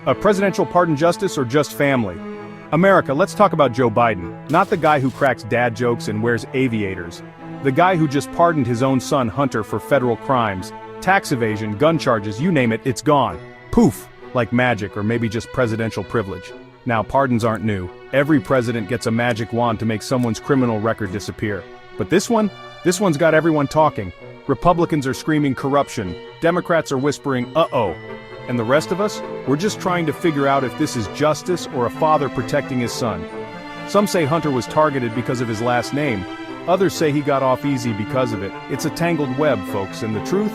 A presidential pardon justice or just family? America, let's talk about Joe Biden, not the guy who cracks dad jokes and wears aviators. The guy who just pardoned his own son Hunter for federal crimes, tax evasion, gun charges, you name it, it's gone. Poof, like magic or maybe just presidential privilege. Now, pardons aren't new. Every president gets a magic wand to make someone's criminal record disappear. But this one's got everyone talking. Republicans are screaming corruption, Democrats are whispering, uh-oh. And the rest of us, we're just trying to figure out if this is justice or a father protecting his son. Some say Hunter was targeted because of his last name. Others say he got off easy because of it. It's a tangled web, folks, and the truth?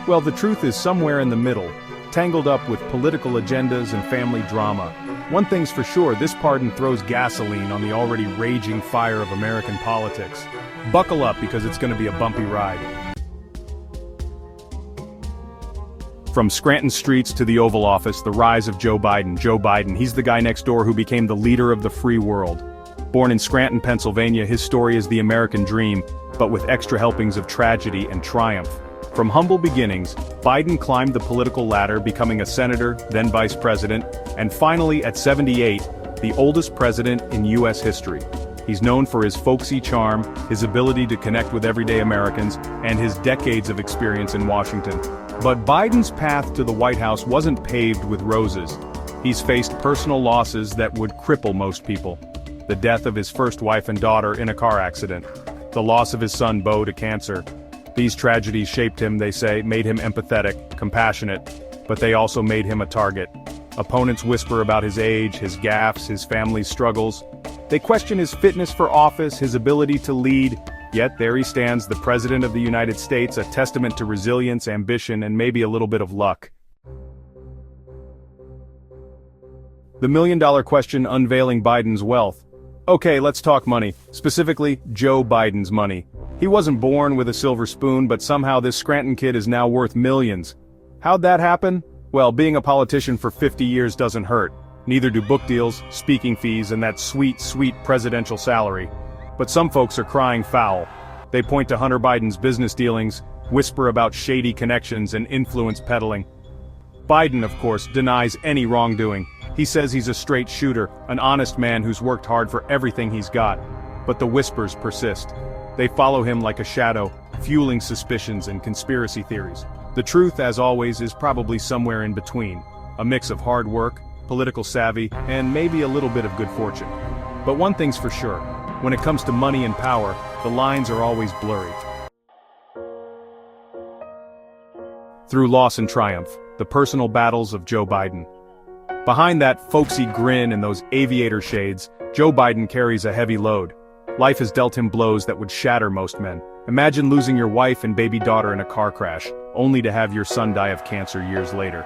Well, the truth is somewhere in the middle, tangled up with political agendas and family drama. One thing's for sure, this pardon throws gasoline on the already raging fire of American politics. Buckle up because it's going to be a bumpy ride. From Scranton streets to the Oval Office, the rise of Joe Biden. Joe Biden, he's the guy next door who became the leader of the free world. Born in Scranton, Pennsylvania, his story is the American dream, but with extra helpings of tragedy and triumph. From humble beginnings, Biden climbed the political ladder, becoming a senator, then vice president, and finally, at 78, the oldest president in U.S. history. He's known for his folksy charm, his ability to connect with everyday Americans, and his decades of experience in Washington. But Biden's path to the White House wasn't paved with roses. He's faced personal losses that would cripple most people. The death of his first wife and daughter in a car accident. The loss of his son Beau to cancer. These tragedies shaped him, they say, made him empathetic, compassionate, but they also made him a target. Opponents whisper about his age, his gaffes, his family's struggles. They question his fitness for office, his ability to lead. Yet there he stands, the President of the United States, a testament to resilience, ambition, and maybe a little bit of luck. The million-dollar question unveiling Biden's wealth. Okay, let's talk money, specifically Joe Biden's money. He wasn't born with a silver spoon, but somehow this Scranton kid is now worth millions. How'd that happen? Well, being a politician for 50 years doesn't hurt. Neither do book deals, speaking fees, and that sweet, sweet presidential salary. But some folks are crying foul. They point to Hunter Biden's business dealings, whisper about shady connections and influence peddling. Biden, of course, denies any wrongdoing. He says he's a straight shooter, an honest man who's worked hard for everything he's got. But the whispers persist. They follow him like a shadow, fueling suspicions and conspiracy theories. The truth, as always, is probably somewhere in between. A mix of hard work, political savvy, and maybe a little bit of good fortune. But one thing's for sure. When it comes to money and power, the lines are always blurry. Through loss and triumph, the personal battles of Joe Biden. Behind that folksy grin and those aviator shades, Joe Biden carries a heavy load. Life has dealt him blows that would shatter most men. Imagine losing your wife and baby daughter in a car crash, only to have your son die of cancer years later.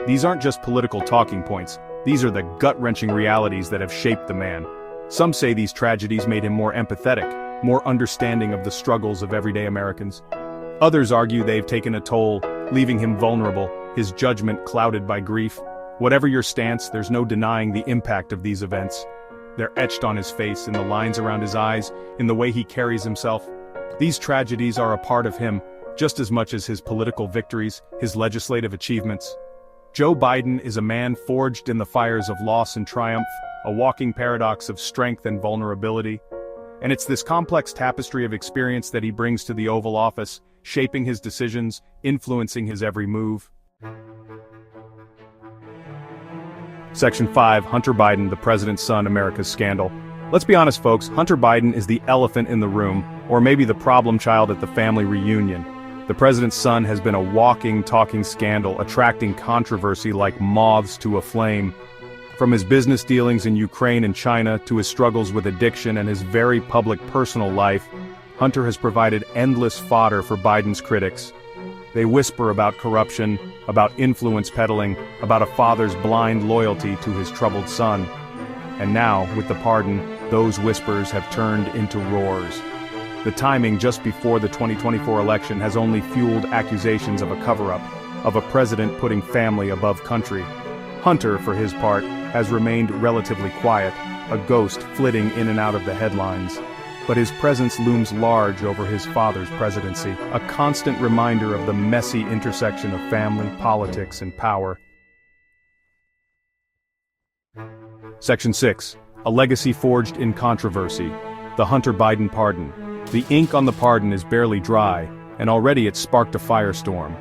These aren't just political talking points, these are the gut-wrenching realities that have shaped the man. Some say these tragedies made him more empathetic, more understanding of the struggles of everyday Americans. Others argue they've taken a toll, leaving him vulnerable, his judgment clouded by grief. Whatever your stance, there's no denying the impact of these events. They're etched on his face, in the lines around his eyes, in the way he carries himself. These tragedies are a part of him, just as much as his political victories, his legislative achievements. Joe Biden is a man forged in the fires of loss and triumph, a walking paradox of strength and vulnerability. And it's this complex tapestry of experience that he brings to the Oval Office, shaping his decisions, influencing his every move. Section 5, Hunter Biden, the president's son, America's scandal. Let's be honest, folks, Hunter Biden is the elephant in the room, or maybe the problem child at the family reunion. The president's son has been a walking, talking scandal, attracting controversy like moths to a flame. From his business dealings in Ukraine and China to his struggles with addiction and his very public personal life, Hunter has provided endless fodder for Biden's critics. They whisper about corruption, about influence peddling, about a father's blind loyalty to his troubled son. And now, with the pardon, those whispers have turned into roars. The timing just before the 2024 election has only fueled accusations of a cover-up, of a president putting family above country. Hunter, for his part, has remained relatively quiet, a ghost flitting in and out of the headlines. But his presence looms large over his father's presidency, a constant reminder of the messy intersection of family, politics, and power. Section 6. A legacy forged in controversy. The Hunter Biden pardon. The ink on the pardon is barely dry, and already it's sparked a firestorm.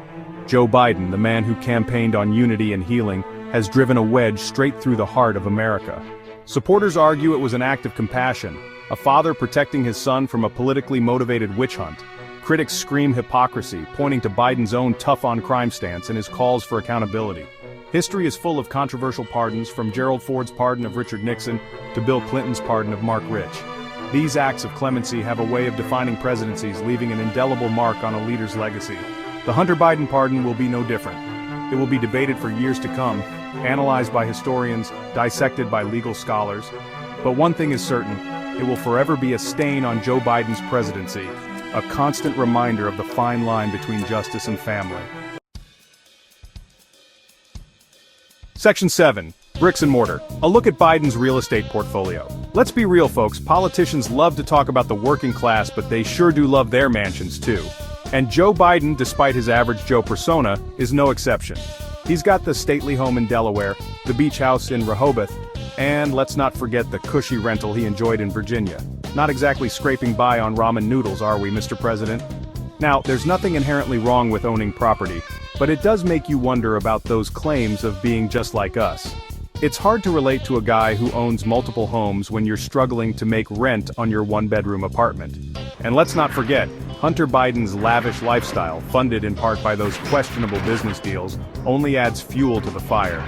Joe Biden, the man who campaigned on unity and healing, has driven a wedge straight through the heart of America. Supporters argue it was an act of compassion, a father protecting his son from a politically motivated witch hunt. Critics scream hypocrisy, pointing to Biden's own tough-on-crime stance and his calls for accountability. History is full of controversial pardons, from Gerald Ford's pardon of Richard Nixon to Bill Clinton's pardon of Mark Rich. These acts of clemency have a way of defining presidencies, leaving an indelible mark on a leader's legacy. The Hunter Biden pardon will be no different. It will be debated for years to come, analyzed by historians, dissected by legal scholars. But one thing is certain, it will forever be a stain on Joe Biden's presidency, a constant reminder of the fine line between justice and family. Section 7. Bricks and mortar. A look at Biden's real estate portfolio. Let's be real, folks, politicians love to talk about the working class, but they sure do love their mansions too. And Joe Biden, despite his average Joe persona, is no exception. He's got the stately home in Delaware, the beach house in Rehoboth, and let's not forget the cushy rental he enjoyed in Virginia. Not exactly scraping by on ramen noodles, are we, Mr. President? Now, there's nothing inherently wrong with owning property, but it does make you wonder about those claims of being just like us. It's hard to relate to a guy who owns multiple homes when you're struggling to make rent on your one-bedroom apartment. And let's not forget, Hunter Biden's lavish lifestyle, funded in part by those questionable business deals, only adds fuel to the fire.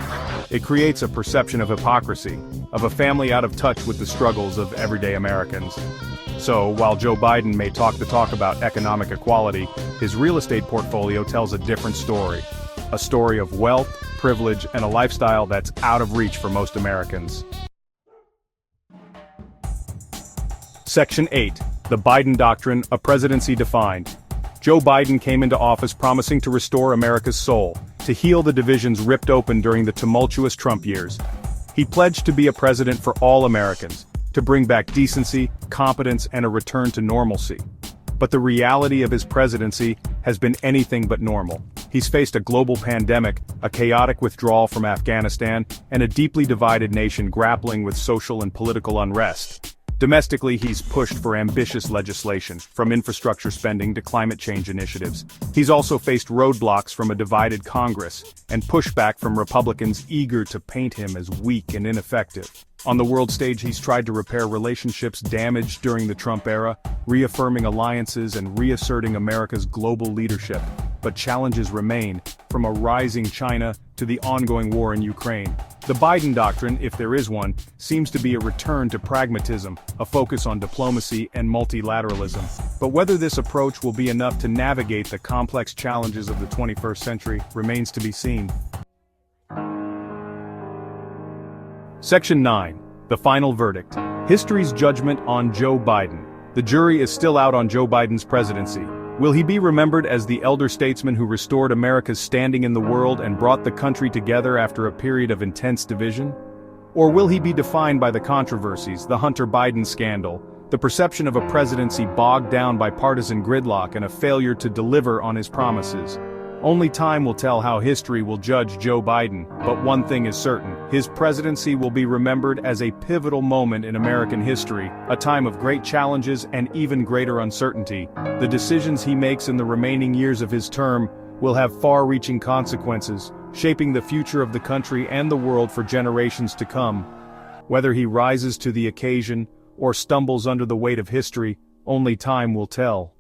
It creates a perception of hypocrisy, of a family out of touch with the struggles of everyday Americans. So, while Joe Biden may talk the talk about economic equality, his real estate portfolio tells a different story. A story of wealth, privilege, and a lifestyle that's out of reach for most Americans. Section 8. The Biden Doctrine, a Presidency Defined. Joe Biden came into office promising to restore America's soul, to heal the divisions ripped open during the tumultuous Trump years. He pledged to be a president for all Americans, to bring back decency, competence, and a return to normalcy. But the reality of his presidency has been anything but normal. He's faced a global pandemic, a chaotic withdrawal from Afghanistan, and a deeply divided nation grappling with social and political unrest. Domestically, he's pushed for ambitious legislation, from infrastructure spending to climate change initiatives. He's also faced roadblocks from a divided Congress, and pushback from Republicans eager to paint him as weak and ineffective. On the world stage, he's tried to repair relationships damaged during the Trump era, reaffirming alliances and reasserting America's global leadership. But challenges remain, from a rising China to the ongoing war in Ukraine. The Biden Doctrine, if there is one, seems to be a return to pragmatism, a focus on diplomacy and multilateralism. But whether this approach will be enough to navigate the complex challenges of the 21st century remains to be seen. Section 9. The Final Verdict. History's judgment on Joe Biden. The jury is still out on Joe Biden's presidency. Will he be remembered as the elder statesman who restored America's standing in the world and brought the country together after a period of intense division? Or will he be defined by the controversies, the Hunter Biden scandal, the perception of a presidency bogged down by partisan gridlock and a failure to deliver on his promises? Only time will tell how history will judge Joe Biden, but one thing is certain, his presidency will be remembered as a pivotal moment in American history, a time of great challenges and even greater uncertainty. The decisions he makes in the remaining years of his term will have far-reaching consequences, shaping the future of the country and the world for generations to come. Whether he rises to the occasion or stumbles under the weight of history, only time will tell.